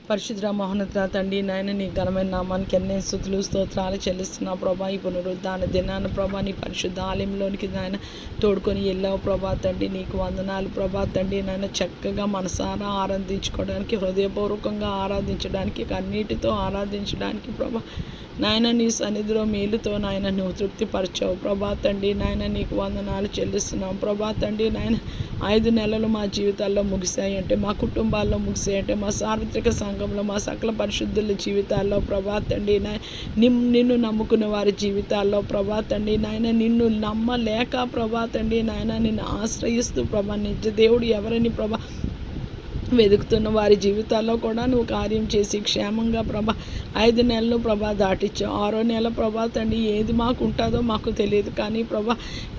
పరిశుద్ధ మహోన్నత తండ్రి నాయన నీ ఘనమైన నామానికి ఎన్నో స్తుతులు స్తోత్రాలు చెల్లిస్తున్నా ప్రభా. ఈ పునరుద్ధాన దినాన ప్రభా నీ పరిశుద్ధ ఆలయంలోనికి నాయన తోడుకొని వెళ్ళావు ప్రభా తండ్రి. నీకు వందనాలు ప్రభా తండ్రి. నాయన చక్కగా మనసారా ఆరాధించుకోవడానికి, హృదయపూర్వకంగా ఆరాధించడానికి, కన్నీటితో ఆరాధించడానికి ప్రభా నాయన నీ సన్నిధిలో మేలుతో నాయన నువ్వు తృప్తిపరచావు ప్రభా తండ్రి. నాయన నీకు వందనాలు చెల్లిస్తున్నాం ప్రభా తండ్రి. నాయన 5 నెలలు మా జీవితాల్లో ముగిసాయంటే, మా కుటుంబాల్లో ముగిసాయంటే, మా సార్వత్రిక సంఘంలో మా సకల పరిశుద్ధుల జీవితాల్లో ప్రభా తండ్రి. నిన్ను నమ్ముకున్న వారి జీవితాల్లో ప్రభా తండ్రి. నాయన నిన్ను నమ్మలేక ప్రభా తండ్రి. నాయన నిన్ను ఆశ్రయిస్తూ ప్రభా నిజ దేవుడు ఎవరని ప్రభా వెతుకుతున్న వారి జీవితాల్లో కూడా నువ్వు కార్యం చేసి క్షేమంగా ప్రభా 5 నెలలు ప్రభా దాటిచ్చావు. 6వ నెల ప్రభా తండ్రి ఏది మాకు ఉంటుందో మాకు తెలియదు, కానీ ప్రభా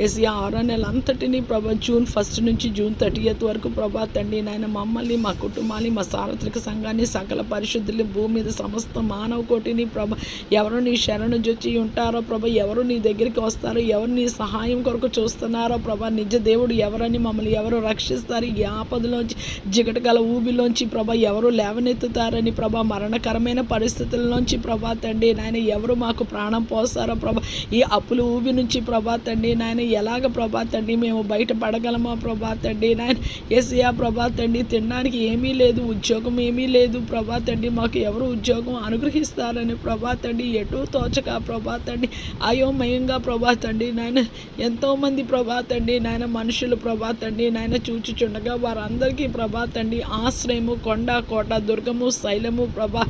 ఎస్ 6వ నెల అంతటిని ప్రభా జూన్ 1 నుంచి జూన్ 30 వరకు ప్రభా తండ్రి నాయన మమ్మల్ని, మా కుటుంబాన్ని, మా సార్వత్రిక సంఘాన్ని, సకల పరిశుద్ధులు, భూమి మీద సమస్త మానవ కోటిని ప్రభా ఎవరు నీ శరణు జొచ్చి ఉంటారో ప్రభా, ఎవరు నీ దగ్గరికి వస్తారో, ఎవరు నీ సహాయం కొరకు చూస్తున్నారో ప్రభా నిజ దేవుడు ఎవరని, మమ్మల్ని ఎవరు రక్షిస్తారు, ఈ ఆపదలోంచి జిగటగల ఊబిలోంచి ప్రభా ఎవరు లేవనెత్తుతారని ప్రభా, మరణకరమైన పరిస్థితుల్లోంచి ప్రభా తండ్రి నాయన ఎవరు మాకు ప్రాణం పోస్తారో ప్రభా, ఈ అప్పుల ఊబి నుంచి ప్రభా తండ్రి నాయన ఎలాగ ప్రభా తండ్రి మేము బయటపడగలమా ప్రభా తండ్రి నాయన యేసయ్యా ప్రభా తండ్రి. తినడానికి ఏమీ లేదు, ఉద్యోగం ఏమీ లేదు ప్రభా తండ్రి. మాకు ఎవరు ఉద్యోగం అనుగ్రహిస్తారని ప్రభా తండ్రి ఎటు తోచక ప్రభా తండ్రి అయోమయంగా ప్రభా తండ్రి నాయన ఎంతోమంది ప్రభా తండ్రి నాయన మనుషులు ప్రభా తండ్రి నాయన చూచుచుండగా వారందరికీ ప్రభా తండ్రి ఆశ్రయము, కొండ, కోట, దుర్గము, శైలము ప్రభా,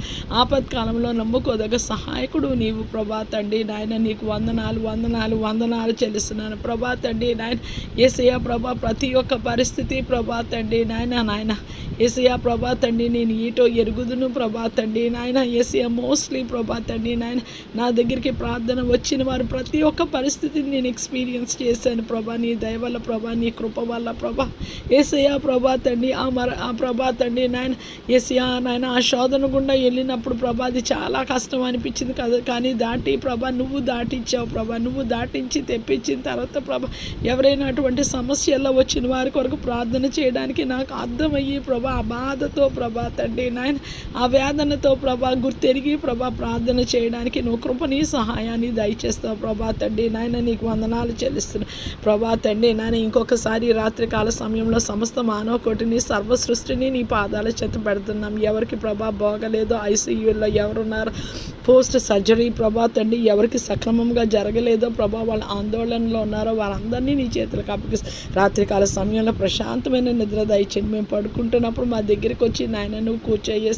ఆపత్కాలంలో నమ్ముకోదగ సహాయకుడు నీవు ప్రభా తండ్రి నాయన. నీకు వందనాలు వందనాలు వందనాలు చెల్లిస్తున్నాను ప్రభా తండ్రి నాయన. యేసయ్య ప్రభా ప్రతి ఒక్క పరిస్థితి ప్రభా తండ్రి నాయన యేసయ్య ప్రభా తండ్రి నేను ఈటో ఎరుగుదును ప్రభా తండ్రి నాయన. యేసయ్య మోస్ట్లీ ప్రభా తండ్రి నాయన నా దగ్గరికి ప్రార్థన వచ్చిన వారు ప్రతి ఒక్క పరిస్థితిని నేను ఎక్స్పీరియన్స్ చేశాను ప్రభా. నీ దయ వల్ల ప్రభా, నీ కృప వల్ల ప్రభా యేసయ్య ప్రభా తండ్రి ఆ ప్రభా తండ్రి నాయన యేసయ్య నాయన ఆ శోధన గుండా వెళ్ళినప్పుడు ప్రభా అది చాలా కష్టం అనిపించింది కదా, కానీ దాటి ప్రభా నువ్వు దాటించావు ప్రభా. నువ్వు దాటించి తెప్పించిన తర్వాత ప్రభా ఎవరైనా అటువంటి సమస్యల్లో వచ్చిన వారి కొరకు ప్రార్థన చేయడానికి నాకు అర్థమయ్యి ప్రభా ఆ బాధతో ప్రభా తండ్రి నాయన ఆ వేదనతో ప్రభా గుర్తెరిగి ప్రభా ప్రార్థన చేయడానికి నువ్వు కృపని సహాయాన్ని దయచేస్తావు ప్రభా తండ్రి నాయన. నీకు వందనాలు చెల్లిస్తున్నాను ప్రభా తండ్రి నాయన. ఇంకొకసారి రాత్రికాల సమయంలో సమస్త మానవ కోటిని, సర్వ సృష్టిని నీ పాదాల చేత పెడుతున్నాం. ఎవరికి ప్రభా బాగలేదో, ఐసీయూలో ఎవరున్నారు, పోస్ట్ సర్జరీ ప్రభా తండ్రి ఎవరికి సక్రమంగా జరగలేదో ప్రభా, వాళ్ళ ఆందోళనలో ఉన్నారో వారందరినీ నీ చేతులకు అప్పగిస్తాం. రాత్రికాల సమయంలో ప్రశాంతమైన నిద్ర దయచేయండి. మేము పడుకుంటున్నప్పుడు మా దగ్గరికి వచ్చి నాయన నువ్వు కూర్చోయేసి